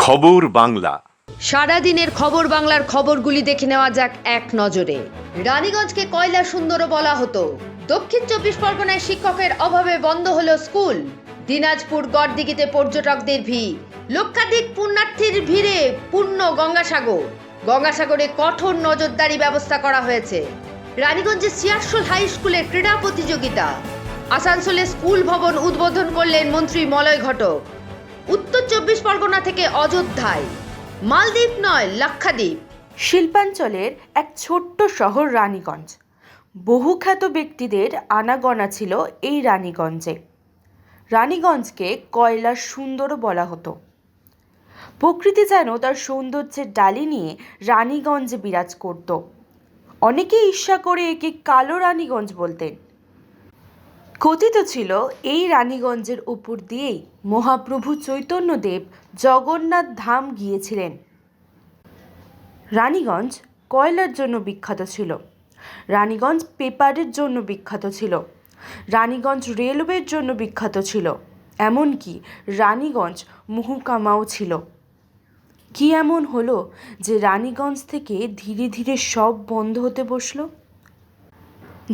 খবর বাংলা। সারাদিনের খবর বাংলার খবরগুলি দেখে নেওয়া যাক এক নজরে। রানীগঞ্জকে কয়লা সুন্দরও বলা হতো। দক্ষিণ 24 পরগনায় শিক্ষকের অভাবে বন্ধ হলো স্কুল। দিনাজপুর গড়দিঘিতে পর্যটকদের ভিড়, লক্ষাধিক পুণ্যার্থীর ভিড়ে পূর্ণ গঙ্গাসাগর। গঙ্গাসাগরে কঠোর নজরদারি ব্যবস্থা করা হয়েছে। রানীগঞ্জে সিয়ারশোল হাই স্কুলের ক্রীড়া প্রতিযোগিতা। আসানসোলে স্কুল ভবন উদ্বোধন করলেন মন্ত্রী মলয় ঘটক। উত্তর 24 পরগনা থেকে অযোধ্যায়, মালদ্বীপ নয় লাক্ষাদ্বীপ। শিল্পাঞ্চলের এক ছোট্ট শহর রানীগঞ্জ। বহুখ্যাত ব্যক্তিদের আনাগোনা ছিল এই রানীগঞ্জে। রানীগঞ্জকে কয়লার সুন্দরও বলা হতো। প্রকৃতি যেন তার সৌন্দর্যের ডালি নিয়ে রানীগঞ্জে বিরাজ করত। অনেকে ঈর্ষা করে একে কালো রানীগঞ্জ বলতেন। কথিত ছিল এই রানীগঞ্জের উপর দিয়েই মহাপ্রভু চৈতন্যদেব জগন্নাথ ধাম গিয়েছিলেন। রানীগঞ্জ কয়লার জন্য বিখ্যাত ছিল। রানীগঞ্জ পেপারের জন্য বিখ্যাত ছিল। রানীগঞ্জ রেলওয়ের জন্য বিখ্যাত ছিল। এমনকি রানীগঞ্জ মুহুকামাও ছিল। কি এমন হলো যে রানীগঞ্জ থেকে ধীরে ধীরে সব বন্ধ হতে বসলো?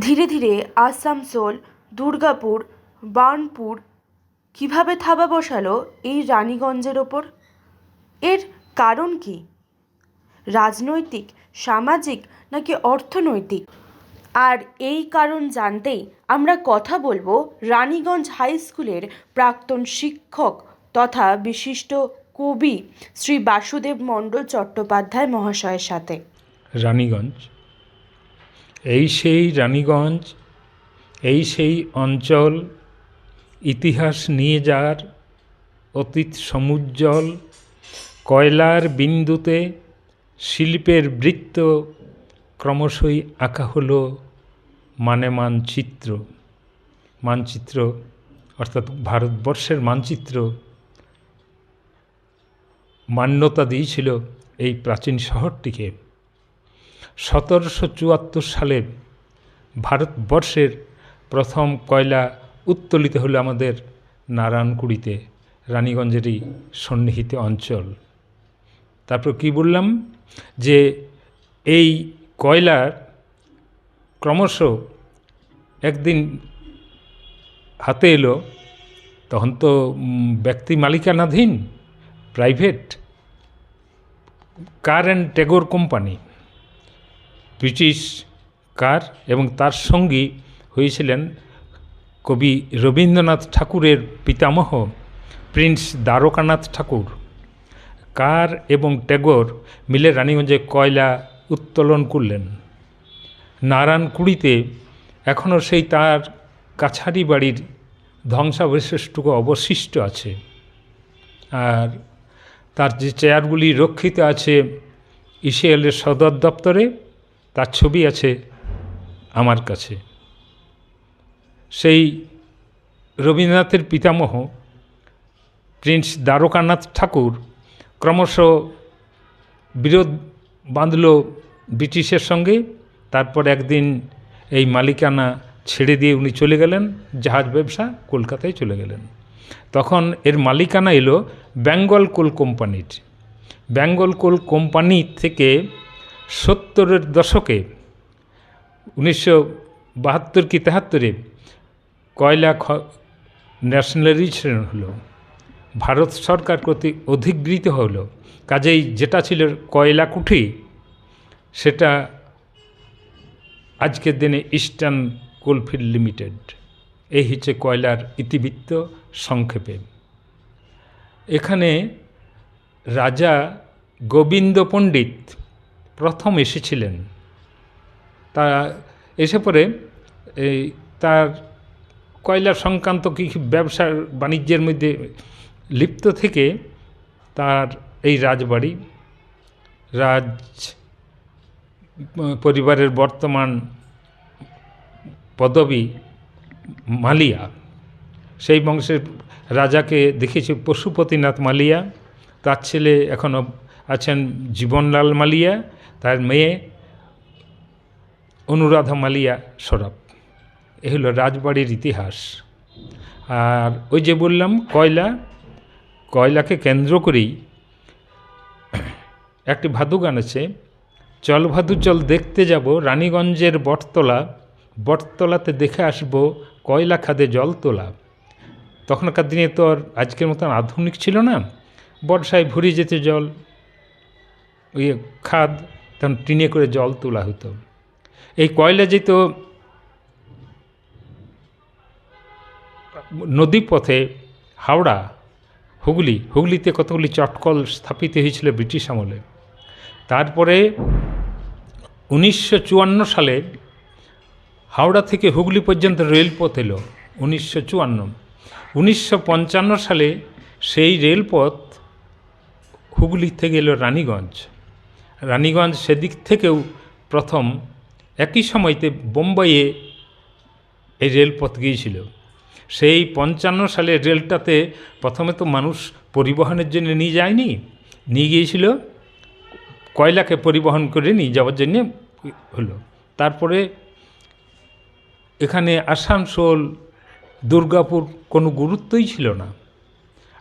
ধীরে ধীরে আসানসোল, দুর্গাপুর, বার্নপুর কিভাবে থাবা বসালো এই রানীগঞ্জের ওপর? এর কারণ কি? রাজনৈতিক, সামাজিক নাকি অর্থনৈতিক? আর এই কারণ জানতেই আমরা কথা বলবো রানীগঞ্জ হাই স্কুলের প্রাক্তন শিক্ষক তথা বিশিষ্ট কবি শ্রী বাসুদেব মণ্ডল চট্টোপাধ্যায় মহাশয়ের সাথে। রানীগঞ্জ, এই সেই রানীগঞ্জ, এই সেই অঞ্চল, ইতিহাস নিয়ে যার অতীত সমুজ্জ্বল। কয়লার বিন্দুতে শিল্পের বৃত্ত ক্রমশই আঁকা হলো মানচিত্র। মানচিত্র অর্থাৎ ভারতবর্ষের মানচিত্র মান্যতা দিয়েছিল এই প্রাচীন শহরটিকে। 1774 সালে ভারতবর্ষের প্রথম কয়লা উত্তোলিত হলো আমাদের নারায়ণকুড়িতে, রানীগঞ্জেরই সন্নিহিত অঞ্চল। তারপর কি বললাম যে এই কয়লার ক্রমশ একদিন হাতে এলো, তখন তো ব্যক্তি মালিকানাধীন, private car and Tagore company, British car, এবং তার সঙ্গী হয়েছিলেন কবি রবীন্দ্রনাথ ঠাকুরের পিতামহ প্রিন্স দ্বারকানাথ ঠাকুর। কার এবং টেগোর মিলে রানীগঞ্জে কয়লা উত্তোলন করলেন। নারায়ণকুড়িতে এখনও সেই তার কাছারি বাড়ির ধ্বংসাবশেষটুকু অবশিষ্ট আছে। আর তার যে চেয়ারগুলি রক্ষিত আছে ইসিএলের সদর দপ্তরে, তার ছবি আছে আমার কাছে। সেই রবীন্দ্রনাথের পিতামহ প্রিন্স দ্বারকানাথ ঠাকুর ক্রমশ বিরোধ বাঁধল ব্রিটিশের সঙ্গে। তারপর একদিন এই মালিকানা ছেড়ে দিয়ে উনি চলে গেলেন, জাহাজ ব্যবসা কলকাতায় চলে গেলেন। তখন এর মালিকানা এলো বেঙ্গল কোল কোম্পানির। বেঙ্গল কোল কোম্পানি থেকে 70-এর দশকে 1972 কি 73-এ কয়লা ন্যাশনালাইজেশন হলো, ভারত সরকার কর্তৃক অধিগৃহীত হলো। কাজেই যেটা ছিল কয়লা কুঠি, সেটা আজকের দিনে ইস্টার্ন কোলফিল্ড লিমিটেড। এই হচ্ছে কয়লার ইতিবৃত্ত সংক্ষেপে। এখানে রাজা গোবিন্দ পণ্ডিত প্রথম এসেছিলেন। তা এসে পরে এই তার কয়লা সংক্রান্ত কিছু ব্যবসা বাণিজ্যের মধ্যে লিপ্ত থেকে তার এই রাজবাড়ি, রাজ পরিবারের বর্তমান পদবী মালিয়া, সেই বংশের রাজাকে দেখেছি পশুপতিনাথ মালিয়া। তার ছেলে এখনও আছেন জীবনলাল মালিয়া, তার মেয়ে অনুরাধা মালিয়া সরব। এ হলো রাজবাড়ির ইতিহাস। আর ওই যে বললাম কয়লাকে কেন্দ্র করেই একটি ভাদু গান আছে, চল ভাদু চল দেখতে যাব রানীগঞ্জের বটতলা, বটতলাতে দেখে আসবো কয়লা খাদে জল তোলা। তখনকার দিনে তো আর আজকের মতন আধুনিক ছিল না, বর্ষায় ভরে যেত জল, ওই খাদ, তখন টিনে করে জল তোলা হতো। এই কয়লা যেত নদীপথে হাওড়া, হুগলিতে কতগুলি চটকল স্থাপিত হয়েছিল ব্রিটিশ আমলে। তারপরে 1954 সালে হাওড়া থেকে হুগলি পর্যন্ত রেলপথ এলো 1954। 1955 সালে সেই রেলপথ হুগলি থেকে এলো রানীগঞ্জ সেদিক থেকেও প্রথম, একই সময়তে বোম্বাইয়ে এই রেলপথ গিয়েছিল। সেই 55 সালে রেলটাতে প্রথমে তো মানুষ পরিবহনের জন্য নিয়ে যায়নি, নিয়ে গিয়েছিল কয়লাকে পরিবহন করে নিয়ে যাওয়ার জন্য হলো। তারপরে এখানে আসানসোল, দুর্গাপুর কোনো গুরুত্বই ছিল না।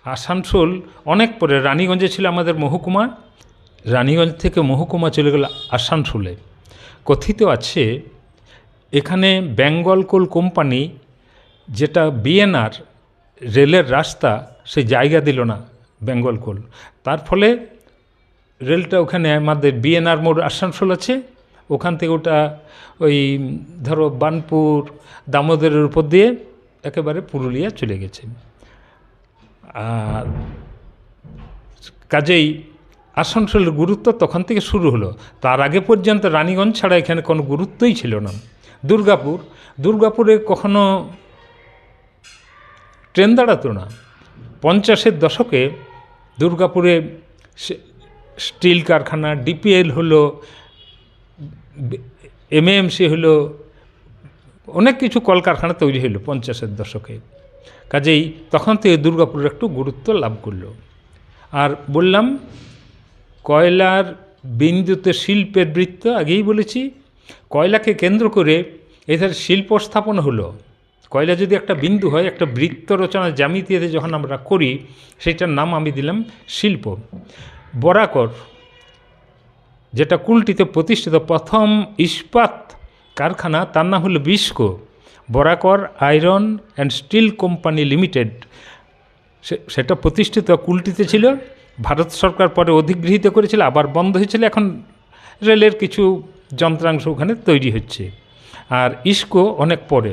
আসানসোল অনেক পরে, রানীগঞ্জে ছিল আমাদের মহকুমা, রানীগঞ্জ থেকে মহকুমা চলে গেল আসানসোলে। কথিত আছে এখানে বেঙ্গল কোল কোম্পানি, যেটা বিএনআর রেলের রাস্তা, সেই জায়গা দিল না বেঙ্গল কোল। তার ফলে রেলটা ওখানে আমাদের বিএনআর মোড় আসানসোল আছে, ওখান থেকে ওটা ওই ধরো বানপুর, দামোদরের উপর দিয়ে একেবারে পুরুলিয়া চলে গেছে। আর কাজেই আসানসোলের গুরুত্ব তখন থেকে শুরু হলো। তার আগে পর্যন্ত রানীগঞ্জ ছাড়া এখানে কোনো গুরুত্বই ছিল না। দুর্গাপুরে কখনো ট্রেন দাঁড়াতো না। 50-এর দশকে দুর্গাপুরে স্টিল কারখানা, ডিপিএল হলো, এমএএমসি হলো, অনেক কিছু কলকারখানা তৈরি হলো 50-এর দশকে। কাজেই তখন থেকে দুর্গাপুরের একটু গুরুত্ব লাভ করলো। আর বললাম কয়লার বিন্দুতে শিল্পের বৃত্ত, আগেই বলেছি, কয়লাকে কেন্দ্র করে এদের শিল্প স্থাপন হলো। কয়লা যদি একটা বিন্দু হয়, একটা বৃত্ত রচনা জ্যামিতিতে যখন আমরা করি, সেটার নাম আমি দিলাম শিল্প। বরাকর, যেটা কুলটিতে প্রতিষ্ঠিত প্রথম ইস্পাত কারখানা, তার নাম হলো Bisco, Barakar iron and steel company limited. সেটা প্রতিষ্ঠিত কুলটিতে ছিল, ভারত সরকার পরে অধিগৃহীত করেছিল, আবার বন্ধ হয়েছিল। এখন রেলের কিছু যন্ত্রাংশ ওখানে তৈরি হচ্ছে। আর ইস্কো অনেক পরে।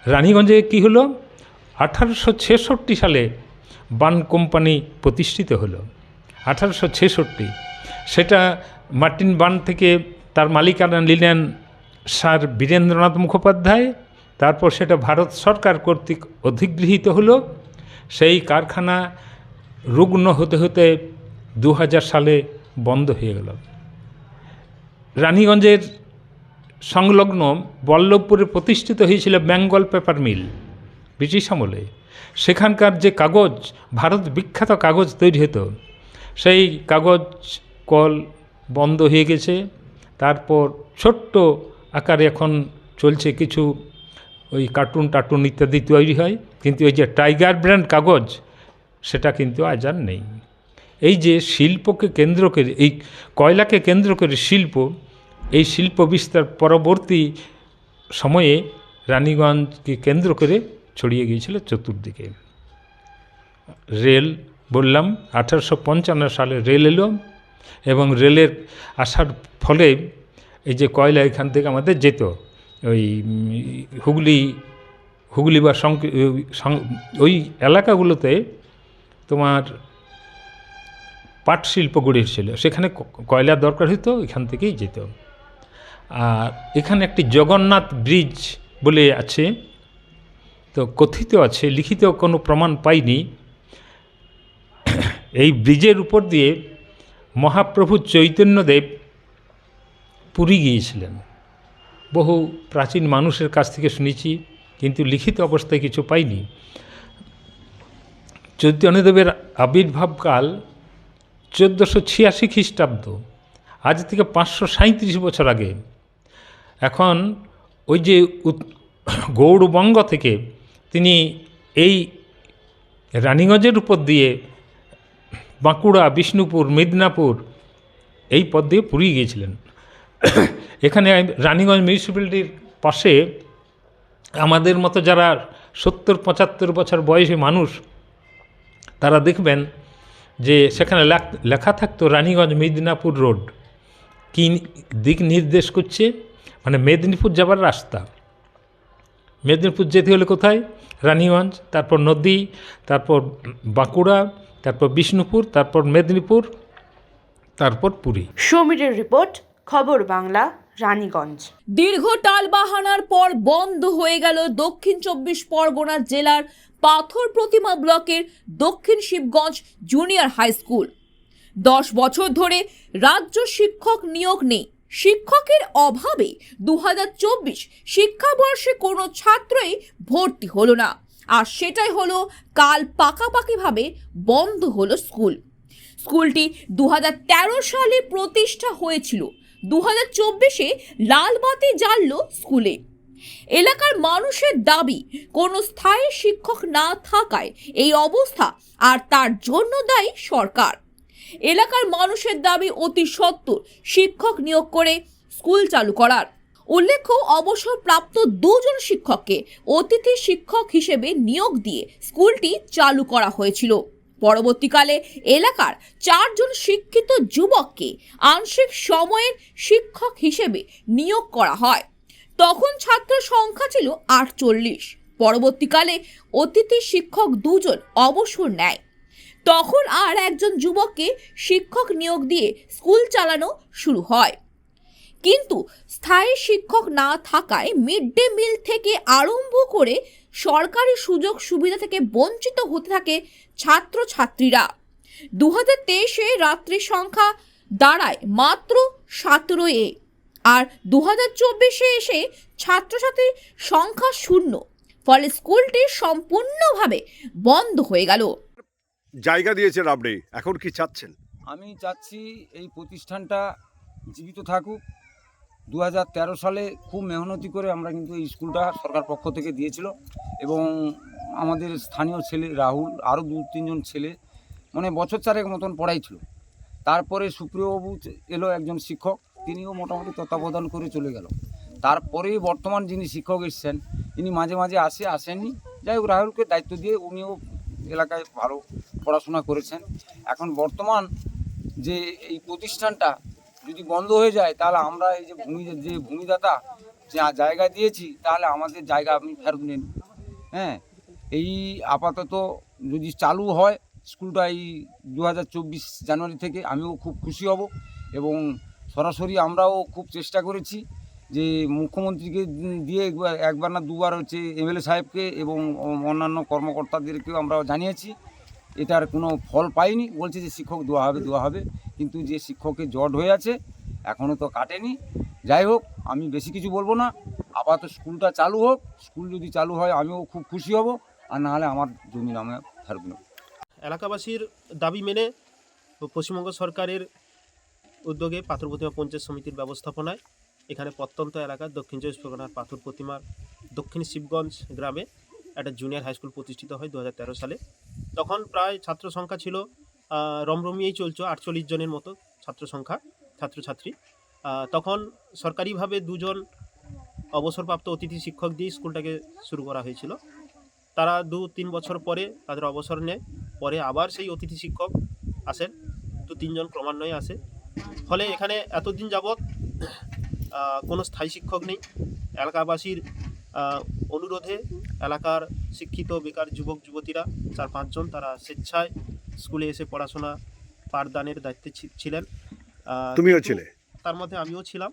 রানীগঞ্জে কি হলো, 1866 সালে বান কোম্পানি প্রতিষ্ঠিত হলো, 1866। সেটা মার্টিন বান থেকে তার মালিকানা নিলেন স্যার বীরেন্দ্রনাথ মুখোপাধ্যায়। তারপর সেটা ভারত সরকার কর্তৃক অধিগৃহীত হলো। সেই কারখানা রুগ্ন হতে হতে 2000 সালে বন্ধ হয়ে গেল। রানীগঞ্জের সংলগ্ন বল্লভপুরে প্রতিষ্ঠিত হয়েছিল বেঙ্গল পেপার মিল ব্রিটিশ আমলে। সেখানকার যে কাগজ, ভারত বিখ্যাত কাগজ তৈরি হতো, সেই কাগজ কল বন্ধ হয়ে গেছে। তারপর ছোট্ট আকারে এখন চলছে কিছু, ওই কার্টুন ইত্যাদি তৈরি হয়, কিন্তু ওই যে টাইগার ব্র্যান্ড কাগজ, সেটা কিন্তু আজ আর নেই। এই যে শিল্পকে কেন্দ্র করে, এই কয়লাকে কেন্দ্র করে শিল্প, এই শিল্প বিস্তার পরবর্তী সময়ে রানীগঞ্জকে কেন্দ্র করে ছড়িয়ে গিয়েছিল চতুর্দিকে। রেল বললাম 1855 সালে রেল এলো, এবং রেলের আসার ফলে এই যে কয়লা এখান থেকে আমাদের যেত ওই হুগলি বা ওই এলাকাগুলোতে তোমার পাট শিল্প গড়ে উঠেছিল, সেখানে কয়লার দরকার হতো, এখান থেকেই যেত। আর এখানে একটি জগন্নাথ ব্রিজ বলে আছে, তো কথিত আছে, লিখিত কোনো প্রমাণ পাইনি। এই ব্রিজের উপর দিয়ে মহাপ্রভু চৈতন্যদেব পুরী গিয়েছিলেন। বহু প্রাচীন মানুষের কাছ থেকে শুনেছি, কিন্তু লিখিত অবস্থায় কিছু পাইনি। চৈতন্যদেবের আবির্ভাবকাল 1486 খ্রিস্টাব্দ, আজ থেকে 537 বছর আগে। এখন ওই যে গৌড়বঙ্গ থেকে তিনি এই রানীগঞ্জের উপর দিয়ে বাঁকুড়া, বিষ্ণুপুর, মেদিনীপুর, এই পথ দিয়ে পুরী গিয়েছিলেন। এখানে রানীগঞ্জ মিউনিসিপ্যালিটির পাশে আমাদের মতো যারা 70-75 বছর বয়সী মানুষ, তারা দেখবেন যে সেখানে লেখা থাকতো রানীগঞ্জ মেদিনীপুর রোড। কী দিক নির্দেশ করছে? মানে মেদিনীপুর যাবার রাস্তা। মেদিনীপুর যেতে হলে কোথায়? রানীগঞ্জ, তারপর নদী, তারপর বাঁকুড়া, তারপর বিষ্ণুপুর, তারপর মেদিনীপুর, তারপর পুরী। সমীরের রিপোর্ট, খবর বাংলা, রানীগঞ্জ। দীর্ঘ টালবাহানার পর বন্ধ হয়ে গেল দক্ষিণ 24 পরগনা জেলার পাথর প্রতিমা ব্লকের দক্ষিণ শিবগঞ্জ জুনিয়র হাই স্কুল। 10 বছর ধরে রাজ্য শিক্ষক নিয়োগ নেই। শিক্ষকের অভাবে 2024 শিক্ষাবর্ষে কোনো ছাত্রই ভর্তি হলো না, আর সেটাই হলো কাল পাকাপাকিভাবে বন্ধ হলো স্কুল। স্কুলটি 2013 সালে প্রতিষ্ঠা হয়েছিল। 2024-এ লালবাতি জ্বালল স্কুলে। এলাকার মানুষের দাবি, কোনো স্থায়ী শিক্ষক না থাকায় এই অবস্থা, আর তার জন্য দায়ী সরকার। এলাকার মানুষের দাবি অতি সত্বর শিক্ষক নিয়োগ করে স্কুল চালু করার। উল্লেখ্য, অবসরপ্রাপ্ত 2 জন শিক্ষককে অতিথি শিক্ষক হিসেবে নিয়োগ দিয়ে স্কুলটি চালু করা হয়েছিল। পরবর্তীকালে এলাকার 4 জন শিক্ষিত যুবককে আংশিক সময়ের শিক্ষক হিসেবে নিয়োগ করা হয়। তখন ছাত্র সংখ্যা ছিল 48। পরবর্তীকালে অতিথি শিক্ষক 2 জন অবসর নেয়। তখন আর একজন যুবককে শিক্ষক নিয়োগ দিয়ে স্কুল চালানো শুরু হয়। কিন্তু স্থায়ী শিক্ষক না থাকায় মিড ডে মিল থেকে আরম্ভ করে সরকারি সুযোগ সুবিধা থেকে বঞ্চিত হতে থাকে ছাত্রছাত্রীরা। 2023-এ রাত্রি সংখ্যা দাঁড়ায় মাত্র 17-এ, আর 2024-এ এসে ছাত্রছাত্রীর সংখ্যা 0। ফলে স্কুলটি সম্পূর্ণভাবে বন্ধ হয়ে গেল। জায়গা দিয়েছেন আপনি, এখন কি চাচ্ছেন? আমি চাচ্ছি এই প্রতিষ্ঠানটা জীবিত থাকুক। 2013 সালে খুব মেহনতি করে আমরা কিন্তু এই স্কুলটা সরকার পক্ষ থেকে দিয়েছিল, এবং আমাদের স্থানীয় ছেলে রাহুল, আরও 2-3 জন ছেলে মানে বছর 4 মতন পড়াইছিল। তারপরে সুপ্রিয়বাবু এলো একজন শিক্ষক, তিনিও মোটামুটি তত্ত্বাবধান করে চলে গেল। তারপরেই বর্তমান যিনি শিক্ষক এসছেন, তিনি মাঝে মাঝে আসেননি। যাই হোক, রাহুলকে দায়িত্ব দিয়ে উনিও এলাকায় ভালো পড়াশোনা করেছেন। এখন বর্তমান যে এই প্রতিষ্ঠানটা যদি বন্ধ হয়ে যায়, তাহলে আমরা এই যে ভূমিদাতা যে জায়গা দিয়েছি, তাহলে আমাদের জায়গা আপনি ফেরত নিন। হ্যাঁ, এই আপাতত যদি চালু হয় স্কুলটা এই 2024 জানুয়ারি থেকে, আমিও খুব খুশি হব। এবং সরাসরি আমরাও খুব চেষ্টা করেছি যে মুখ্যমন্ত্রীকে দিয়ে একবার না দুবার হচ্ছে এমএলএ সাহেবকে এবং অন্যান্য কর্মকর্তাদেরকেও আমরা জানিয়েছি। এটার কোনো ফল পাইনি। বলছে যে শিক্ষক দেওয়া হবে, কিন্তু যে শিক্ষকের জট হয়ে আছে এখনও তো কাটেনি। যাই হোক, আমি বেশি কিছু বলবো না, আপাতত স্কুলটা চালু হোক। স্কুল যদি চালু হয় আমিও খুব খুশি হব, আর না হলে আমার জমি নামে ফেরত নেব। এলাকাবাসীর দাবি মেনে পশ্চিমবঙ্গ সরকারের উদ্যোগে পাথর প্রতিমা পঞ্চায়েত সমিতির ব্যবস্থাপনায় এখানে প্রত্যন্ত এলাকার দক্ষিণ 24 পরগনার পাথর প্রতিমার দক্ষিণ শিবগঞ্জ গ্রামে একটা জুনিয়র হাই স্কুল প্রতিষ্ঠিত হয় 2013 সালে। তখন প্রায় ছাত্র সংখ্যা ছিল রমরমিয়েই চলছে 48 জনের মতো ছাত্রছাত্রী। তখন সরকারিভাবে 2 জন অবসরপ্রাপ্ত অতিথি শিক্ষক দিয়ে স্কুলটাকে শুরু করা হয়েছিল। তারা 2-3 বছর পরে তাদের অবসর নেয়। পরে আবার সেই অতিথি শিক্ষক আসেন, 2-3 জন ক্রমান্বয়ে আসে। ফলে এখানে এতদিন যাবৎ কোনো স্থায়ী শিক্ষক নেই। এলাকাবাসীর অনুরোধে এলাকার শিক্ষিত বেকার যুবক যুবতীরা 4-5 জন তারা স্বেচ্ছায় স্কুলে এসে পড়াশোনা পাঠদানের দায়িত্বে ছিলেন। তুমিও ছিলে? তার মধ্যে আমিও ছিলাম।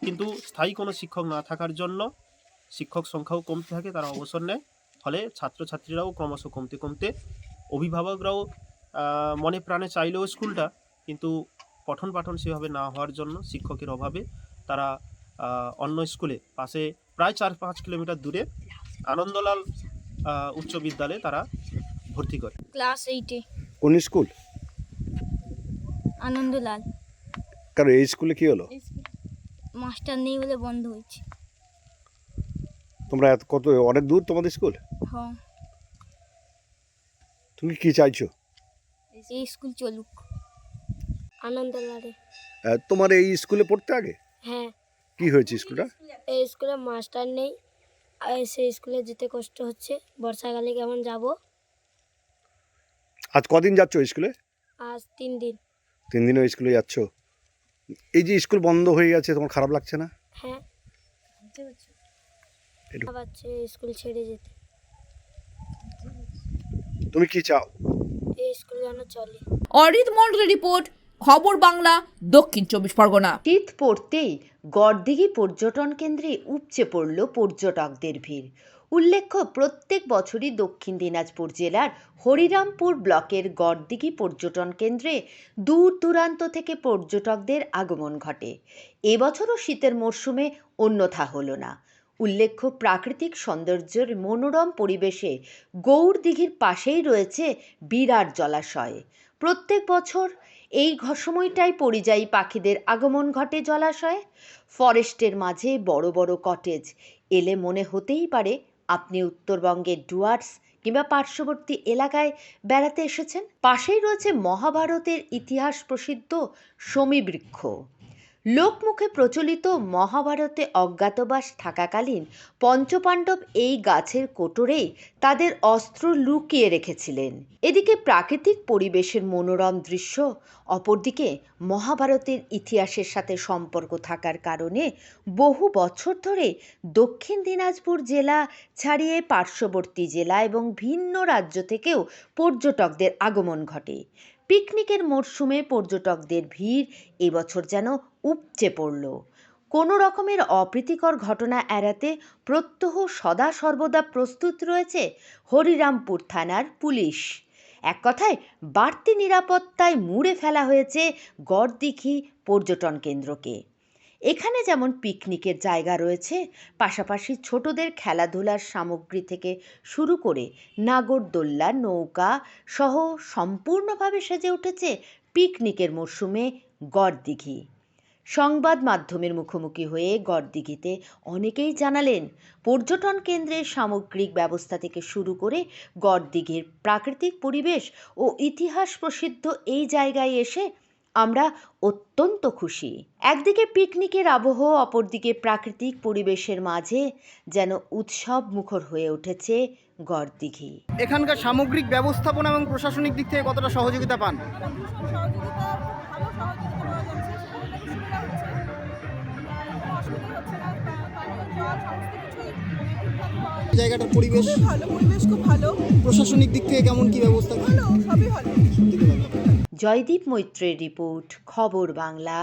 কিন্তু স্থায়ী কোনো শিক্ষক না থাকার জন্য শিক্ষক সংখ্যাও কমতে থাকে, তারা অবসর নেয়। ফলে ছাত্রছাত্রীরাও ক্রমশ কমতে অভিভাবকরাও মনে প্রাণে চাইলেও স্কুলটা, কিন্তু পঠন পাঠন সেভাবে না হওয়ার জন্য শিক্ষকের অভাবে তারা অন্য স্কুলে পাশে প্রায় 4-5 কিলোমিটার দূরে আনন্দলাল উচ্চ বিদ্যালয়ে তারা ভর্তি করে। ক্লাস 8-এ। কোন স্কুল? আনন্দলাল। কারণ এই স্কুলে কি হলো? মাস্টার নেই বলে বন্ধ হয়েছে। তোমরা কত অনেক দূর তোমাদের স্কুল? হ্যাঁ। তুমি কি চাইছো? এই স্কুল চলুক। আনন্দলারে। তোমার এই স্কুলে পড়তে আগে হ্যাঁ, কি হয়েছে স্কুলটা? এই স্কুলে মাস্টার নেই, আর সেই স্কুলে যেতে কষ্ট হচ্ছে। বর্ষাকালে কেমন যাব? আজ কদিন যাচ্ছ স্কুলে? আজ 3 দিন। 3 দিনও স্কুলে যাচ্ছ। এই যে স্কুল বন্ধ হয়ে গেছে, তোমার খারাপ লাগছে না? হ্যাঁ, একটু- আবার স্কুল ছেড়ে যেতে। তুমি কি চাও? এই স্কুল যেন চলে। অরিত মন্ডলের রিপোর্ট, খবর বাংলা, দক্ষিণ 24 পরগনা। শীত পড়তেই গড়দিঘি পর্যটন কেন্দ্রে উপচে পড়ল পর্যটকদের ভিড়। উল্লেখ্য, প্রত্যেক বছরই দক্ষিণ দিনাজপুর জেলার হরিরামপুর ব্লকের গড়দিঘি পর্যটন কেন্দ্রে দূর দূরান্ত থেকে পর্যটকদের আগমন ঘটে। এবছরও শীতের মরশুমে অন্যথা হলো না। উল্লেখ্য, প্রাকৃতিক সৌন্দর্যের মনোরম পরিবেশে গৌড়দিঘির পাশেই রয়েছে বিরাট জলাশয়। প্রত্যেক বছর এই সময়টাই পরিযায়ী পাখিদের আগমন ঘটে জলাশয়ে। ফরেস্টের মাঝে বড় বড় কটেজ। এলে মনে হতেই পারে আপনি উত্তরবঙ্গের ডুয়ার্স কিংবা পার্শ্ববর্তী এলাকায় বেড়াতে এসেছেন। পাশেই রয়েছে মহাভারতের ইতিহাস প্রসিদ্ধ শমীবৃক্ষ। লোকমুখে প্রচলিত মহাভারতে অজ্ঞাতবাস থাকাকালীন পঞ্চপাণ্ডব এই গাছের কোটরেই তাদের অস্ত্র লুকিয়ে রেখেছিলেন। এদিকে প্রাকৃতিক পরিবেশের মনোরম দৃশ্য, অপরদিকে মহাভারতের ইতিহাসের সাথে সম্পর্ক থাকার কারণে বহু বছর ধরে দক্ষিণ দিনাজপুর জেলা ছাড়িয়ে পার্শ্ববর্তী জেলা এবং ভিন্ন রাজ্য থেকেও পর্যটকদের আগমন ঘটে। পিকনিকের মরশুমে পর্যটকদের ভিড় এবছর যেন উপচে পড়ল। কোনো রকমের অপ্রীতিকর ঘটনা এড়াতে প্রত্যহ সদা সর্বদা প্রস্তুত রয়েছে হরিরামপুর থানার পুলিশ। এক কথায় বাড়তি নিরাপত্তায় মুড়ে ফেলা হয়েছে গড়দিঘি পর্যটন কেন্দ্রকে। এখানে যেমন পিকনিকের জায়গা রয়েছে, পাশাপাশি ছোটদের খেলাধুলার সামগ্রী থেকে শুরু করে নাগরদোল্লা, নৌকা সহ সম্পূর্ণভাবে সেজে উঠেছে পিকনিকের মরশুমে গড়দিঘি। সংবাদ মাধ্যমের মুখোমুখি হয়ে গড়দিঘিতে অনেকেই জানালেন, পর্যটন কেন্দ্রের সামগ্রিক ব্যবস্থা থেকে শুরু করে গড়দিঘির প্রাকৃতিক পরিবেশ ও ইতিহাস প্রসিদ্ধ এই জায়গায় এসে আমরা অত্যন্ত খুশি। একদিকে পিকনিকের আবহ, অপরদিকে প্রাকৃতিক পরিবেশের মাঝে যেন উৎসব মুখর হয়ে উঠেছে গড়দিঘি। এখানকার সামগ্রিক ব্যবস্থাপনা এবং প্রশাসনিক দিক থেকে কতটা সহযোগিতা পান? জায়গাটার পরিবেশ ভালো, পরিবেশ খুব ভালো। প্রশাসনিক দিক থেকে কেমন কি ব্যবস্থা? ভালো, সবই ভালো। জয়দীপ মৈত্রের রিপোর্ট, খবর বাংলা,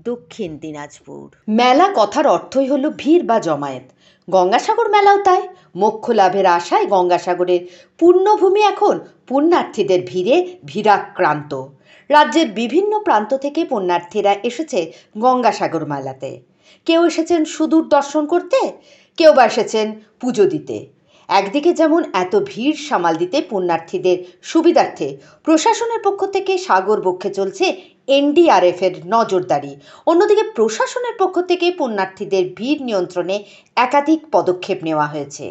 দক্ষিণ দিনাজপুর। মেলা কথার অর্থই হলো ভিড় বা জমায়েত। গঙ্গাসাগর মেলাও তাই। মোক্ষ লাভের আশায় গঙ্গাসাগরের পুণ্যভূমি এখন পুণ্যার্থীদের ভিড়ে ভিড়াক্রান্ত। রাজ্যের বিভিন্ন প্রান্ত থেকে পুণ্যার্থীরা এসেছে গঙ্গাসাগর মেলাতে। কেউ এসেছেন সুদূর দর্শন করতে, কেউ বা এসেছেন পুজো দিতে। একদিকে যেমন এত ভিড় সামাল দিতে পুণ্যার্থীদের সুবিধার্থে প্রশাসনের পক্ষ থেকে সাগর বক্ষে চলছে এনডিআরএফের নজরদারি, অন্যদিকে প্রশাসনের পক্ষ থেকে পুণ্যার্থীদের ভিড় নিয়ন্ত্রণে একাধিক পদক্ষেপ নেওয়া হয়েছে।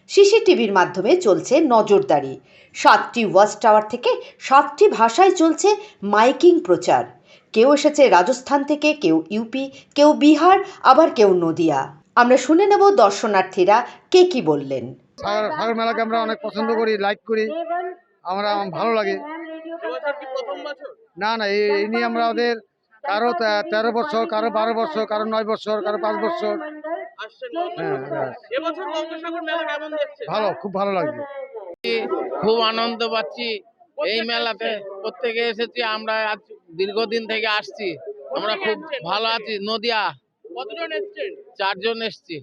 সিসিটিভির মাধ্যমে চলছে নজরদারি। 7টি ওয়াচ টাওয়ার থেকে 7টি ভাষায় চলছে মাইকিং প্রচার। কেউ এসেছে রাজস্থান থেকে, কেউ ইউপি, কেউ বিহার, আবার কেউ নদিয়া। আমরা শুনে নেব দর্শনার্থীরা কে কি বললেন। সাগর মেলাকে আমরা অনেক পছন্দ করি, লাইক করি, আমরা ভালো লাগে। না না, এই নিয়ে আমরা ওদের কারো 13 বছর, কারো 12 বছর, কারো 9 বছর, কারো 5 বছর। ভালো, খুব ভালো লাগছে। খুব আনন্দ পাচ্ছি এই মেলাতে। প্রত্যেকে এসেছি, আমরা আজ দীর্ঘদিন থেকে আসছি, আমরা খুব ভালো আছি। নদিয়া। কতজন এসেছেন? 4 জন এসছি।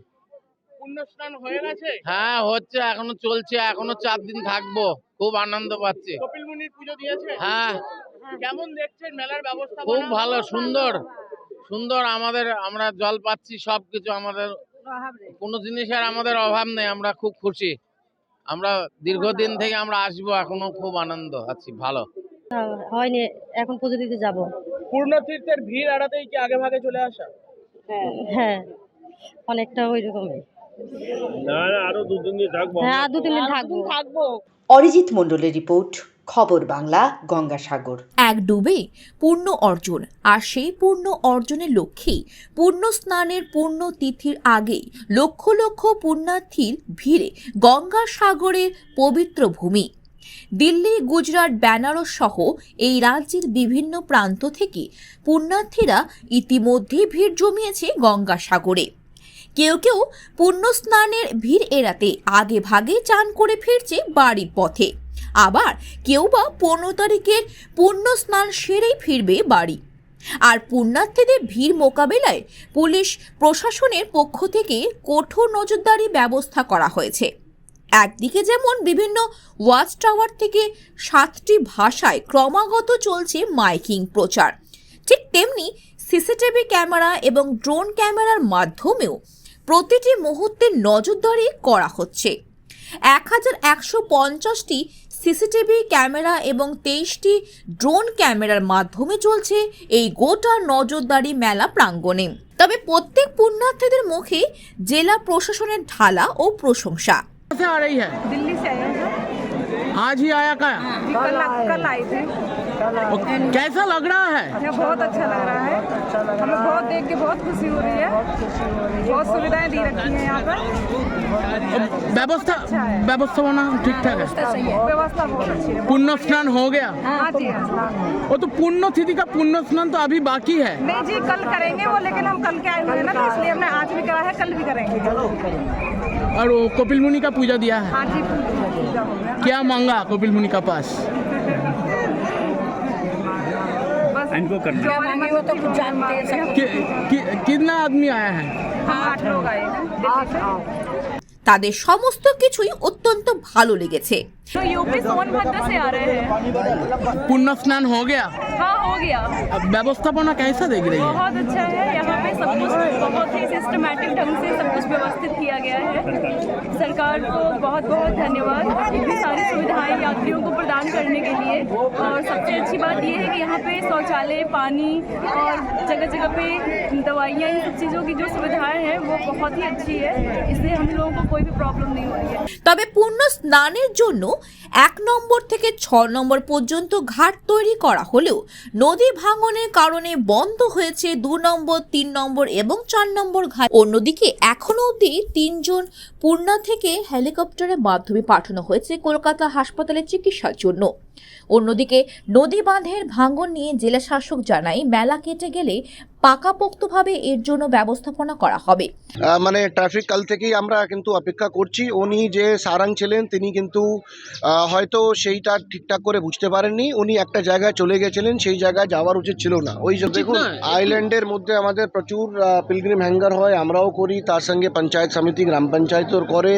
পুণ্যস্নান হয়ে গেছে? হ্যাঁ, হচ্ছে, এখনো চলছে, এখনো 4 দিন থাকবো। খুব আনন্দ পাচ্ছি। কপিল মুনির পুজো দিয়েছে? হ্যাঁ। কেমন দেখছেন মেলার ব্যবস্থা? খুব ভালো, সুন্দর সুন্দর। আমরা জল পাচ্ছি, সবকিছু, আমাদের কোনো জিনিসের আমাদের অভাব নেই। আমরা খুব খুশি। আমরা দীর্ঘদিন থেকে আমরা আসবো, এখনো খুব আনন্দ আছি, ভালো। হয়নি, এখন পুজো দিতে যাব। পূর্ণতীর্থের ভিড় এড়াতেই কি আগে ভাগে চলে আসা? হ্যাঁ, অনেকটা ওই রকমই। না, আরো 2-3 দিন থাকবো। হ্যাঁ, আর 2-3 দিন থাকবো। অরিজিৎ মণ্ডলের রিপোর্ট, খবর বাংলা, গঙ্গাসাগর। এক ডুবে পূর্ণ অর্জন, আর সেই পূর্ণ অর্জনের লক্ষ্যেই পূর্ণ স্নানের পূর্ণ তিথির আগেই লক্ষ লক্ষ পুণ্যার্থীর ভিড়ে গঙ্গাসাগরের পবিত্র ভূমি। দিল্লি, গুজরাট, বেনারস সহ এই রাজ্যের বিভিন্ন প্রান্ত থেকে পুণ্যার্থীরা ইতিমধ্যেই ভিড় জমিয়েছে গঙ্গাসাগরে। কেউ কেউ পুণ্য স্নানের ভিড় এড়াতে আগে ভাগে চান করে ফিরছে বাড়ির পথে, আবার কেউ বা 15 তারিখের পুণ্য স্নান সেরেই ফিরবে বাড়ি। আর পুণ্যার্থীদের ভিড় মোকাবেলায় পুলিশ প্রশাসনের পক্ষ থেকে কঠোর নজরদারি ব্যবস্থা করা হয়েছে। একদিকে যেমন বিভিন্ন ওয়াচ টাওয়ার থেকে 7টি ভাষায় ক্রমাগত চলছে মাইকিং প্রচার, ঠিক তেমনি সিসিটিভি ক্যামেরা এবং ড্রোন ক্যামেরার মাধ্যমেও প্রতিটি মুহূর্তে নজরদারি করা হচ্ছে। 1150টি সিসিটিভি ক্যামেরা এবং 23টি ড্রোন ক্যামেরার মাধ্যমে চলছে এই গোটা নজরদারি মেলা প্রাঙ্গণে। তবে প্রত্যেক পুণ্যার্থীদের মুখে জেলা প্রশাসনের ঢালা ও প্রশংসা। आ रही है दिल्ली से आए हैं आज ही आया क्या कल आए थे। कैसा लग रहा है यहाँ बहुत अच्छा लग रहा है, हमें बहुत देख के बहुत खुशी हो रही है। बहुत सुविधाएं दी रखी हैं यहाँ पर। व्यवस्थापना ठीक ठाक है, व्यवस्था बहुत अच्छी है। पुण्य स्नान हो गया? हाँ जी हाँ। वो तो पुण्य तिथि का पुण्य स्नान तो अभी बाकी है। नहीं जी, कल करेंगे वो, लेकिन हम कल के आए हुए हैं ना, तो इसलिए हमने आज भी करा है, कल भी करेंगे। और वो कपिल मुनि का पूजा दिया है? हाँ जी, पूजा हो गया। क्या मांगा कपिल मुनि का पास? इनको करना जो मांगे वो तो कुछ जानते हैं। कितना आदमी आया है? हम 8 लोग आए हैं दिल्ली से। তাদের সমস্ত কিছুই অত্যন্ত ভালো লেগেছে। तो यूपी सोनभद्र से आ रहे हैं। पुण्य स्नान हो गया? हाँ हो गया। अब व्यवस्थापना कैसा देख रही है? बहुत अच्छा है, यहाँ पे सब कुछ बहुत ही सिस्टमैटिक ढंग से सब कुछ व्यवस्थित किया गया है। सरकार को बहुत बहुत धन्यवाद इतनी सारी सुविधाएं यात्रियों को प्रदान करने के लिए। और सबसे अच्छी बात ये है कि यहाँ पे शौचालय, पानी और जगह जगह पे दवाइयाँ, इन सब चीज़ों की जो सुविधाएं हैं वो बहुत ही अच्छी है, इसलिए हम लोगों को कोई भी प्रॉब्लम नहीं हो रही है। তবে পূর্ণ স্নানের জন্য 1 নম্বর থেকে 6 নম্বর পর্যন্ত ঘাট তৈরি করা হলেও নদী ভাঙনের কারণে বন্ধ হয়েছে 2 নম্বর, 3 নম্বর এবং 4 নম্বর ঘাট। অন্যদিকে এখনো অবধি 3 জন পুণ্যার্থীকে হেলিকপ্টারের মাধ্যমে পাঠানো হয়েছে কলকাতা হাসপাতালে চিকিৎসার জন্য। অন্যদিকে নদী বাঁধের ভাঙন নিয়ে জেলা শাসক জানায়, মেলা কেটে গেলে পাকাপোক্তভাবে এর জন্য ব্যবস্থাপনা করা হবে। মানে ট্রাফিক কাল থেকেই আমরা কিন্তু অপেক্ষা করছি। উনি যে সারাং ছিলেন তিনি কিন্তু হয়তো সেইটা ঠিকঠাক করে বুঝতে পারেননি। উনি একটা জায়গায় চলে গেছিলেন, সেই জায়গায় যাওয়ার উচিত ছিল না। ওই যে দেখুন, আইল্যান্ডের মধ্যে আমাদের প্রচুর পিলগ্রিম হ্যাঙ্গার হয়, আমরাও করি, তার সঙ্গে পঞ্চায়েত সমিতি, গ্রাম পঞ্চায়েতও করে,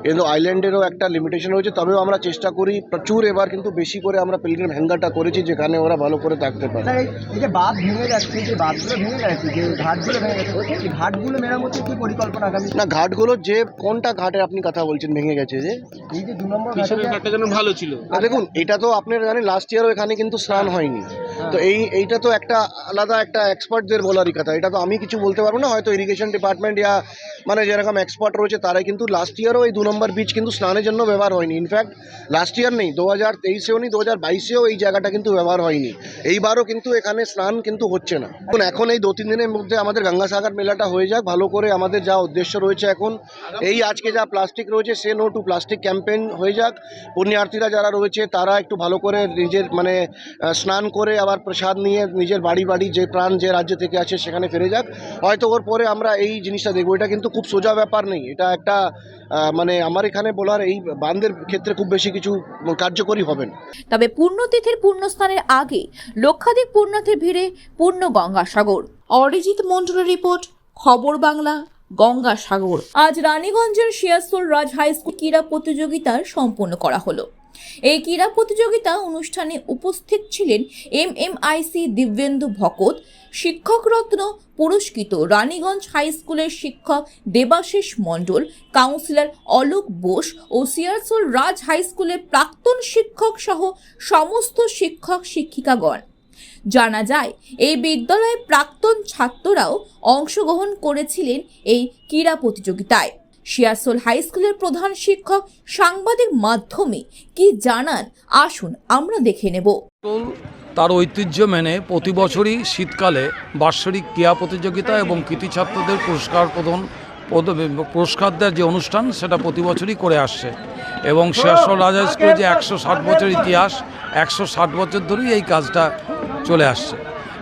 কিন্তু আইল্যান্ডেরও একটা লিমিটেশন রয়েছে। তবেও আমরা চেষ্টা করি প্রচুর, এবার কিন্তু বেশি করে আমরা পিলগ্রিম হ্যাঙ্গারটা করেছি যেখানে ওরা ভালো করে থাকতে পারে। এই যে বাঁধ ভেঙে যাচ্ছে, যে বাঁধগুলো ভেঙে গেছে, যে ঘাটগুলো ভেঙে গেছে, ওই ঘাটগুলো মেরামতির কি পরিকল্পনা আগামী? না, ঘাটগুলো যে কোনটা ঘাটে আপনি কথা বলছেন ভেঙে গেছে? যে এই যে 2 নম্বর ঘাটটা যেন ভালো ছিল। দেখুন, এটা তো আপনারা জানেন লাস্ট ইয়ারও এখানে কিন্তু স্নান হয়নি। তো এইটা তো একটা আলাদা একটা এক্সপার্টদের বলারই কথা, এটা তো আমি কিছু বলতে পারবো না। হয়তো ইরিগেশন ডিপার্টমেন্ট ইয়া মানে যেরকম এক্সপার্ট রয়েছে তারাই, কিন্তু লাস্ট ইয়ারও এই 2 নম্বর বিচ কিন্তু স্নানের জন্য ব্যবহার হয়নি। ইনফ্যাক্ট লাস্ট ইয়ার নেই, 2023-এও নেই, 2022-এও এই জায়গাটা কিন্তু ব্যবহার হয়নি। এইবারও কিন্তু এখানে স্নান কিন্তু হচ্ছে না। এখন এই 2-3 দিনের মধ্যে আমাদের গঙ্গাসাগর মেলাটা হয়ে যাক ভালো করে। আমাদের যা উদ্দেশ্য রয়েছে এখন, এই আজকে যা প্লাস্টিক রয়েছে say no to plastic campaign হয়ে যাক। পুণ্যার্থীরা যারা রয়েছে তারা একটু ভালো করে নিজের মানে স্নান করে আবার প্রসাদ নিয়ে নিজের বাড়ি বাড়ি যে প্রাণ যে রাজ্য থেকে আসে সেখানে ফিরে যাক। হয়তো ওর পরে আমরা এই জিনিসটা দেখবো। এটা কিন্তু খুব সোজা ব্যাপার নেই, এটা একটা মানে আমার এখানে বলার এই বাঁধের ক্ষেত্রে খুব বেশি কিছু কার্যকরী হবে না। তবে পুণ্যতিথির পুণ্যস্নানের আগে লক্ষাধিক পুণ্যার্থীর ভিড়ে পূর্ণ গঙ্গাসাগর। অরিজিৎ মন্ডলের রিপোর্ট, খবর বাংলা, গঙ্গাসাগর। আজ রানীগঞ্জের শিয়াসুল রাজ হাই স্কুল ক্রীড়া প্রতিযোগিতার সম্পন্ন করা হলো। এই ক্রীড়া প্রতিযোগিতা অনুষ্ঠানে উপস্থিত ছিলেন MMIC দিব্যেন্দু ভকত, শিক্ষক রত্ন পুরস্কৃত রানীগঞ্জ হাই স্কুলের শিক্ষক দেবাশিস মণ্ডল, কাউন্সিলর অলোক বোস ও শিয়াসুল রাজ হাই স্কুলের প্রাক্তন শিক্ষক সহ সমস্ত শিক্ষক শিক্ষিকাগণ। জানা যায়, এই বিদ্যালয়ের প্রাক্তন ছাত্ররাও অংশগ্রহণ করেছিলেন এই ক্রীড়া প্রতিযোগিতায়। শিয়াসোল হাই স্কুলের প্রধান শিক্ষক সাংবাদিক মাধ্যমে কি জানান আসুন আমরা দেখে নেব। তার ঐতিহ্য মেনে প্রতি বছরই শীতকালে বার্ষিক ক্রীড়া প্রতিযোগিতা এবং কৃতি ছাত্রদের পুরস্কার দেওয়ার যে অনুষ্ঠান সেটা প্রতি বছরই করে আসছে এবং শিয়াসোল রাজা স্কুলে যে 160 বছর ইতিহাস, 160 বছর ধরেই এই কাজটা চলে আসছে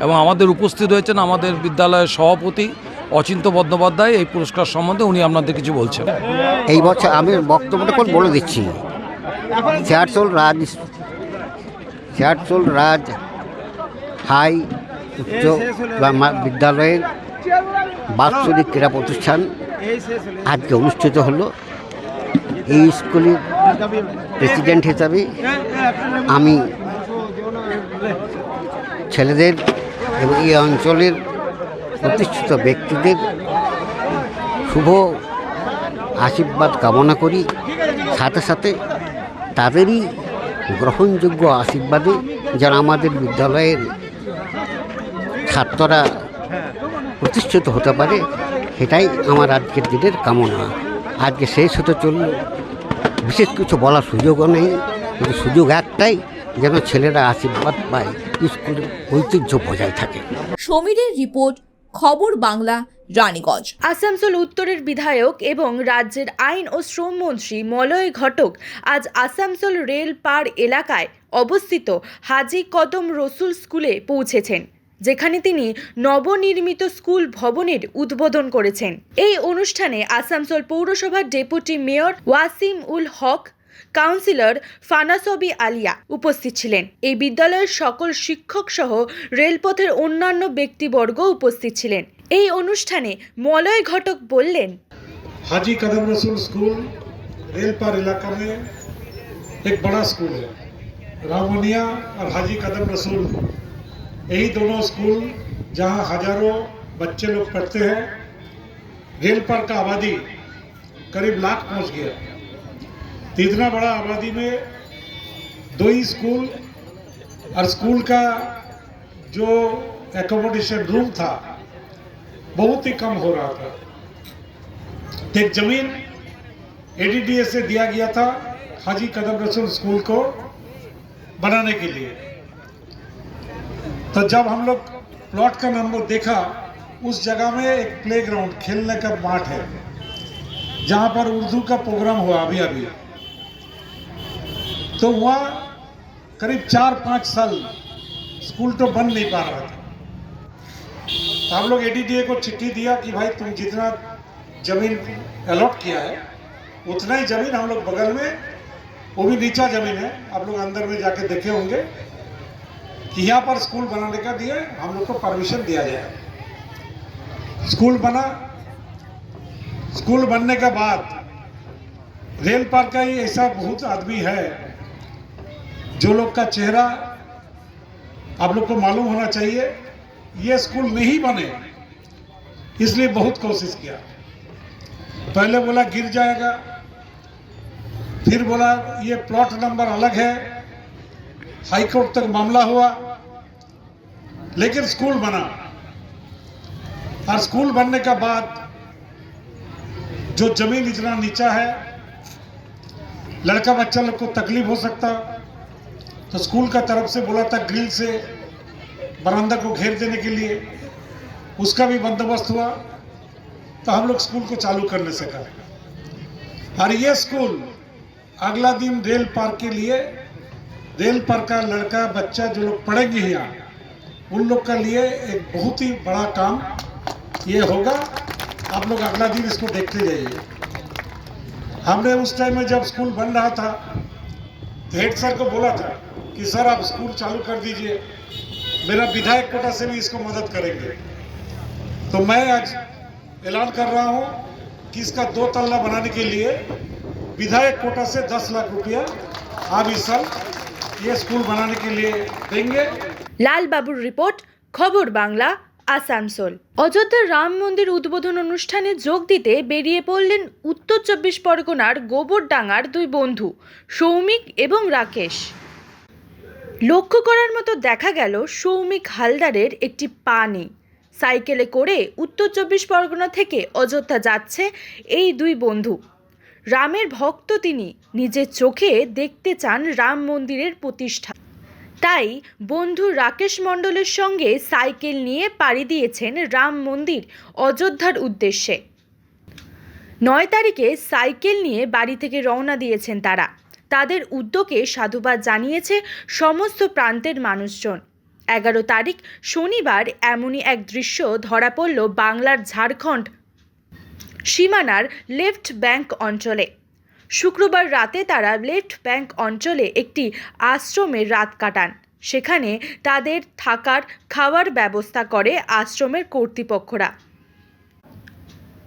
এবং আমাদের উপস্থিত রয়েছেন আমাদের বিদ্যালয়ের সভাপতি অচিন্ত বন্দ্যোপাধ্যায়। এই পুরস্কার সম্বন্ধে উনি আপনাদের কিছু বলছেন। এই বছর আমি বক্তব্যটা বলে দিচ্ছি। শিয়াসোল রাজ হাই উচ্চ বিদ্যালয়ের বাৎসরিক ক্রীড়া প্রতিষ্ঠান আজকে অনুষ্ঠিত হলো। এই স্কুলের প্রেসিডেন্ট হিসাবে আমি ছেলেদের এবং এই অঞ্চলের প্রতিষ্ঠিত ব্যক্তিদের শুভ আশীর্বাদ কামনা করি, সাথে সাথে তাদেরই গ্রহণযোগ্য আশীর্বাদে যেন আমাদের বিদ্যালয়ের ছাত্ররা প্রতিষ্ঠিত হতে পারে, সেটাই আমার আজকের দিনের কামনা। আজকে শেষ হতে চলল, বিশেষ কিছু বলার সুযোগও নেই, কিন্তু সুযোগ একটাই, যেন ছেলেরা আশীর্বাদ পায়, স্কুলের ঐতিহ্য বজায় থাকে। সমীরের রিপোর্ট, খবর বাংলা, রানীগঞ্জ। আসানসোল উত্তরের বিধায়ক এবং রাজ্যের আইন ও শ্রম মন্ত্রী মলয় ঘটক আজ আসানসোল রেল পার এলাকায় অবস্থিত হাজী কদম রসুল স্কুলে পৌঁছেছেন, যেখানে তিনি নবনির্মিত স্কুল ভবনের উদ্বোধন করেছেন। এই অনুষ্ঠানে আসানসোল পৌরসভার deputy mayor Wasim ul Haq, councillor ফানাসবি Alia উপস্থিত ছিলেন। এই বিদ্যালয়ের সকল শিক্ষক সহ রেলপথের অন্যান্য ব্যক্তিবর্গ উপস্থিত ছিলেন। এই অনুষ্ঠানে মলয় ঘটক বললেন, हाजी कदम रसूल स्कूल रेल पार इलाका में एक बड़ा स्कूल है। रामोनिया और हाजी कदम रसूल यही दोनों स्कूल जहां हजारों बच्चे लोग पढ़ते हैं। रेल पार का आबादी करीब लाख पहुंच गया। तो इतना बड़ा आबादी में 2 ही स्कूल और स्कूल का जो एकोमोडेशन रूम था बहुत ही कम हो रहा था। एक जमीन एडीडीए से दिया गया था हाजी कदम रसूल स्कूल को बनाने के लिए। तो जब हम लोग प्लॉट का नंबर देखा, उस जगह में एक प्लेग्राउंड, खेलने का माठ है, जहां पर उर्दू का प्रोग्राम हुआ अभी अभी। तो वहाँ करीब 4-5 साल स्कूल तो बन नहीं पा रहा था। तो हम लोग एडीडीए को चिट्ठी दिया कि भाई तुम जितना जमीन अलॉट किया है उतना ही जमीन हम लोग बगल में, वो भी नीचा जमीन है, आप लोग अंदर में जाके देखे होंगे, कि यहाँ पर स्कूल बनाने का दिए, हम लोग को परमिशन दिया जाए। स्कूल बना। स्कूल बनने के बाद रेल पार का ही ऐसा बहुत आदमी है जो लोग का चेहरा आप लोग को मालूम होना चाहिए। ये स्कूल नहीं बने इसलिए बहुत कोशिश किया। पहले बोला गिर जाएगा, फिर बोला ये प्लॉट नंबर अलग है, हाई कोर्ट तक मामला हुआ, लेकिन स्कूल बना। और स्कूल बनने के बाद जो जमीन इतना नीचा है, लड़का बच्चा लोग को तकलीफ हो सकता, तो स्कूल का तरफ से बोला था ग्रिल से बरामदा को घेर देने के लिए, उसका भी बंदोबस्त हुआ। तो हम लोग स्कूल को चालू करने से कहा। और ये स्कूल अगला दिन रेल पार के लिए, रेल पार का लड़का बच्चा जो लोग पढ़ेंगे यहाँ, उन लोग का लिए एक बहुत ही बड़ा काम ये होगा। आप लोग अगला दिन इसको देखते जाइए। हमने उस टाइम में जब स्कूल बन रहा था, हेड सर को बोला था कि सर आप स्कूल चालू कर दीजिए, मेरा विधायक कोटा से भी इसको मदद करेंगे। तो मैं आज ऐलान कर रहा हूं कि इसका 2 तल्ला बनाने के लिए विधायक कोटा से 10 लाख रुपया आप इस साल ये स्कूल बनाने के लिए देंगे। লাল বাবুর রিপোর্ট, খবর বাংলা, আসানসোল। অযোধ্যার রাম মন্দির উদ্বোধন অনুষ্ঠানে যোগ দিতে বেরিয়ে পড়লেন উত্তর 24 পরগনার গোবরডাঙ্গার 2 বন্ধু সৌমিক এবং রাকেশ। লক্ষ্য করার মতো দেখা গেল সৌমিক হালদারের একটি পা নেই, সাইকেলে করে উত্তর 24 পরগনা থেকে অযোধ্যা যাচ্ছে এই দুই বন্ধু। রামের ভক্ত তিনি, নিজের চোখে দেখতে চান রাম মন্দিরের প্রতিষ্ঠা। তাই বন্ধু রাকেশ মণ্ডলের সঙ্গে সাইকেল নিয়ে পাড়ি দিয়েছেন রাম মন্দির অযোধ্যার উদ্দেশ্যে। 9 তারিখে সাইকেল নিয়ে বাড়ি থেকে রওনা দিয়েছেন তারা। তাদের উদ্যোগে সাধুবাদ জানিয়েছে সমস্ত প্রান্তের মানুষজন। 11 তারিখ শনিবার এমনই এক দৃশ্য ধরা পড়ল বাংলার ঝাড়খণ্ড সীমানার লেফট ব্যাংক অঞ্চলে। শুক্রবার রাতে তারা লেফট ব্যাংক অঞ্চলে একটি আশ্রমে রাত কাটান। সেখানে তাদের থাকার খাওয়ার ব্যবস্থা করে আশ্রমের কর্তৃপক্ষরা।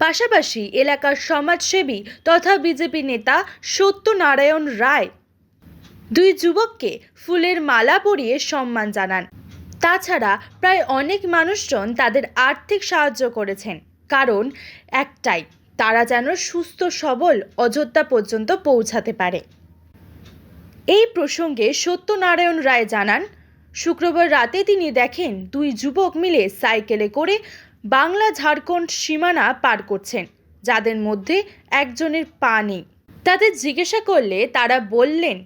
পাশাপাশি এলাকার সমাজসেবী তথা বিজেপি নেতা সত্যনারায়ণ রায় দুই যুবককে ফুলের মালা পরিয়ে সম্মান জানান। তাছাড়া প্রায় অনেক মানুষজন তাদের আর্থিক সাহায্য করেছেন, কারণ একটাই, তারা যেন সুস্থ সবল অযোধ্যা পর্যন্ত পৌঁছাতে পারে। এই প্রসঙ্গে সত্যনারায়ণ রায় জানান, শুক্রবার রাতে তিনি দেখেন দুই যুবক মিলে সাইকেলে করে বাংলা ঝাড়খণ্ড সীমানা পার করছেন, যাদের মধ্যে একজনের পা নেই। তাদের জিজ্ঞাসা করলে তারা বললেন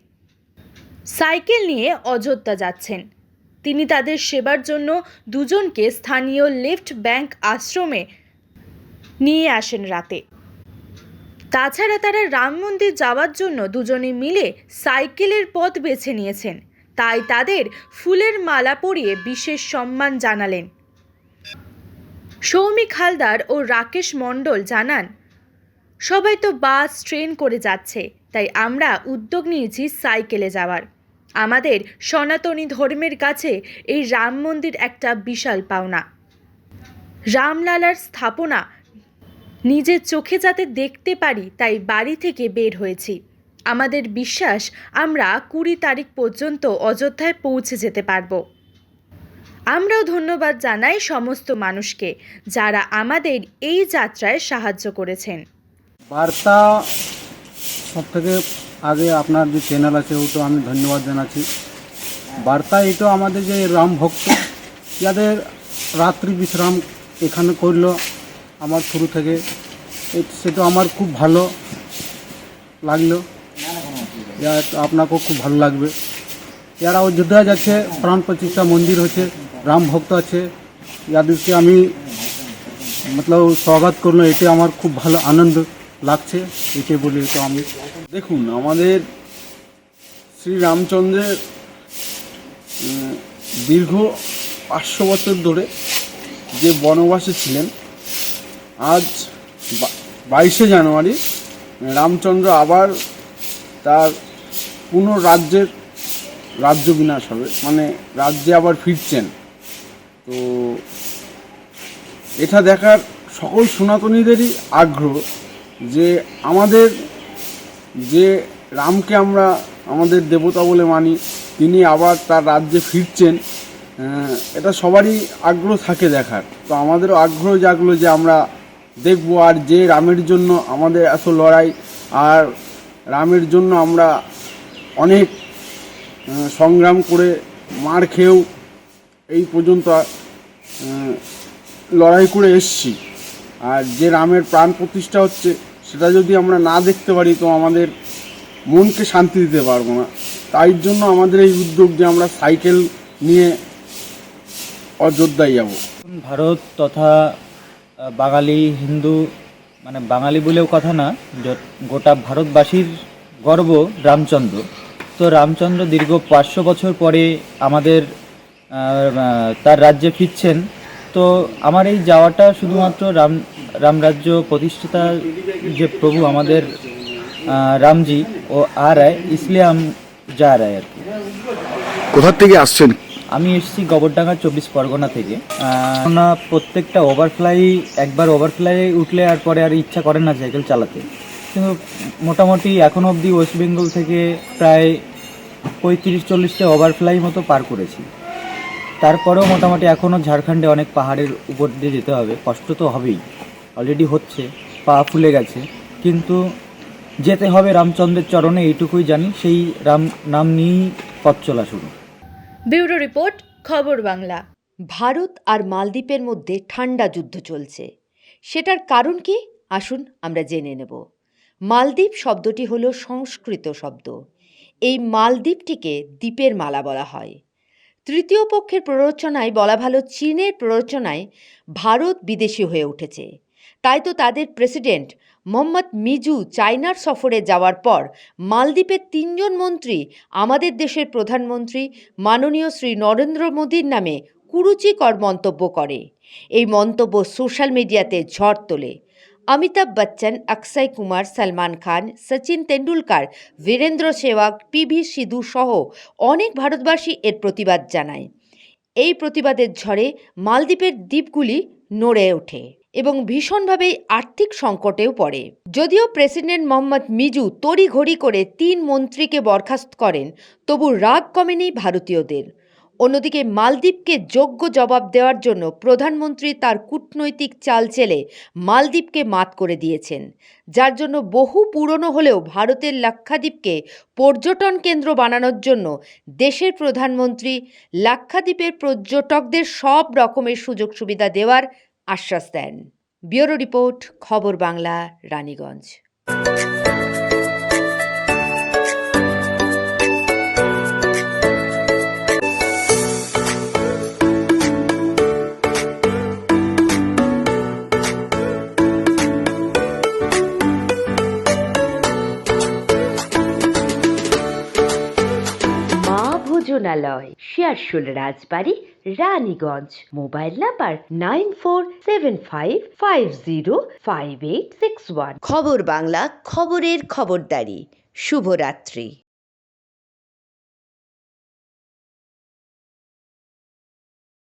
সাইকেল নিয়ে অযোধ্যা যাচ্ছেন। তিনি তাদের সেবার জন্য দুজনকে স্থানীয় লেফট ব্যাংক আশ্রমে নিয়ে আসেন রাতে। তাছাড়া তারা রাম মন্দির যাওয়ার জন্য দুজনে মিলে সাইকেলের পথ বেছে নিয়েছেন, তাই তাদের ফুলের মালা পরিয়ে বিশেষ সম্মান জানালেন। সৌমিক হালদার ও রাকেশ মণ্ডল জানান, সবাই তো বাস ট্রেন করে যাচ্ছে, তাই আমরা উদ্যোগ নিয়েছি সাইকেলে যাওয়ার। আমাদের সনাতনী ধর্মের কাছে এই রাম মন্দির একটা বিশাল পাওনা। রামলালার স্থাপনা নিজের চোখে যাতে দেখতে পারি, তাই বাড়ি থেকে বের হয়েছি। আমাদের বিশ্বাস আমরা 20 তারিখ পর্যন্ত অযোধ্যায় পৌঁছে যেতে পারব। আমরাও ধন্যবাদ জানাই সমস্ত মানুষকে যারা আমাদের এই যাত্রায় সাহায্য করেছেন। বার্তা সব থেকে আগে আপনার যে চ্যানেল আছে ওটা আমি ধন্যবাদ জানাচ্ছি। বার্তা এটা আমাদের যে রাম ভক্ত যাদের রাত্রি বিশ্রাম এখানে করলো আমার শুরু থেকে, সেটা আমার খুব ভালো লাগলো, আপনাকেও খুব ভালো লাগবে। যারা অযোধ্যা যাচ্ছে, প্রাণ প্রতিষ্ঠা মন্দির হচ্ছে, রাম ভক্ত আছে, যাদেরকে আমি স্বাগত করলো, এতে আমার খুব ভালো আনন্দ লাগছে, এতে বলে তো আমি। দেখুন, আমাদের শ্রী রামচন্দ্রের দীর্ঘ 500 বছর ধরে যে বনবাসে ছিলেন, আজ 22শে জানুয়ারি রামচন্দ্র আবার তার রাজ্য বিনাশ হবে, মানে রাজ্যে আবার ফিরছেন। তো এটা দেখার সকল সনাতনীদেরই আগ্রহ যে আমাদের যে রামকে আমরা আমাদের দেবতা বলে মানি, তিনি আবার তার রাজ্যে ফিরছেন, এটা সবারই আগ্রহ থাকে দেখার। তো আমাদেরও আগ্রহ জাগলো যে আমরা দেখব, আর যে রামের জন্য আমাদের এত লড়াই, আর রামের জন্য আমরা অনেক সংগ্রাম করে মার খেয়েও এই পর্যন্ত লড়াই করে এসছি, আর যে রামের প্রাণ প্রতিষ্ঠা হচ্ছে সেটা যদি আমরা না দেখতে পারি তো আমাদের মনকে শান্তি দিতে পারবো না। তাই জন্য আমাদের এই উদ্যোগ যে আমরা সাইকেল নিয়ে অযোধ্যায় যাব। ভারত তথা বাঙালি হিন্দু, মানে বাঙালি বলেও কথা না, গোটা ভারতবাসীর গর্ব রামচন্দ্র। তো রামচন্দ্র দীর্ঘ 500 বছর পরে আমাদের তার রাজ্যে ফিরছেন। তো আমার এই যাওয়াটা শুধুমাত্র রামরাজ্য প্রতিষ্ঠাতা যে প্রভু আমাদের রামজি ও आ रहा है, इसलिए हम जा रहे हैं আর কি। কোথা থেকে আসছেন? আমি এসেছি গোবরডাঙ্গা 24 পরগনা থেকে। না, প্রত্যেকটা একবার ওভারফ্লাই উঠলে আর পরে আর ইচ্ছা করে না সাইকেল চালাতে। কিন্তু মোটামুটি এখন অবধি ওয়েস্ট বেঙ্গল থেকে প্রায় 35-40টা ওভারফ্লাই মতো পার করেছি। তারপরেও মোটামুটি এখনও ঝাড়খণ্ডে অনেক পাহাড়ের উপর দিয়ে যেতে হবে, কষ্ট তো হবেই, অলরেডি হচ্ছে, পা ফুলে গেছে, কিন্তু যেতে হবে রামচন্দ্রের চরণে, এইটুকুই জানি। সেই নাম নিয়েই পথ চলা শুরু। Bureau report, Khabar Bangla. ভারত আর মালদ্বীপের মধ্যে ঠান্ডা যুদ্ধ চলছে। সেটার কারণ কি? আসুন আমরা জেনে নেব। মালদ্বীপ শব্দটি হলো সংস্কৃত শব্দ। এই মালদ্বীপটিকে দ্বীপের মালা বলা হয়। তৃতীয় পক্ষের প্ররোচনায় বলা ভালো, চীনের প্ররোচনায় ভারত বিদেশি হয়ে উঠেছে। তাই তো তাদের প্রেসিডেন্ট মোহাম্মদ মিজু চায়নার সফরে যাওয়ার পর মালদ্বীপের 3 জন মন্ত্রী আমাদের দেশের প্রধানমন্ত্রী মাননীয় শ্রী নরেন্দ্র মোদীর নামে কুরুচিকর মন্তব্য করে। এই মন্তব্য সোশ্যাল মিডিয়াতে ঝড় তোলে। অমিতাভ বচ্চন, অক্ষয় কুমার, সলমান খান, সচিন তেন্ডুলকার, বীরেন্দ্র সেহবাগ, পিভি সিধু সহ অনেক ভারতবাসী এর প্রতিবাদ জানায়। এই প্রতিবাদের ঝড়ে মালদ্বীপের দ্বীপগুলি নড়ে ওঠে এবং ভীষণভাবে আর্থিক সংকটেও পড়ে। যদিও প্রেসিডেন্ট মোহাম্মদ মিজু তড়িঘড়ি করে 3 মন্ত্রীকে বরখাস্ত করেন, তবু রাগ কমেনি ভারতীয়দের। অন্যদিকে মালদ্বীপকে যোগ্য জবাব দেওয়ার জন্য প্রধানমন্ত্রী তার কূটনৈতিক চাল চেলে মালদ্বীপকে মাত করে দিয়েছেন, যার জন্য বহু পুরনো হলেও ভারতের লাক্ষাদ্বীপকে পর্যটন কেন্দ্র বানানোর জন্য দেশের প্রধানমন্ত্রী লাক্ষাদ্বীপের পর্যটকদের সব রকমের সুযোগ সুবিধা দেওয়ার আশ্বাস দেন। Bureau report, Khabar Bangla, Raniganj. ভোজনালয়, শেয়ারশোল রাজবাড়ি, রানীগঞ্জ। Mobile number 9475505861। খবর বাংলা, খবরের খবরদারি। শুভরাত্রি।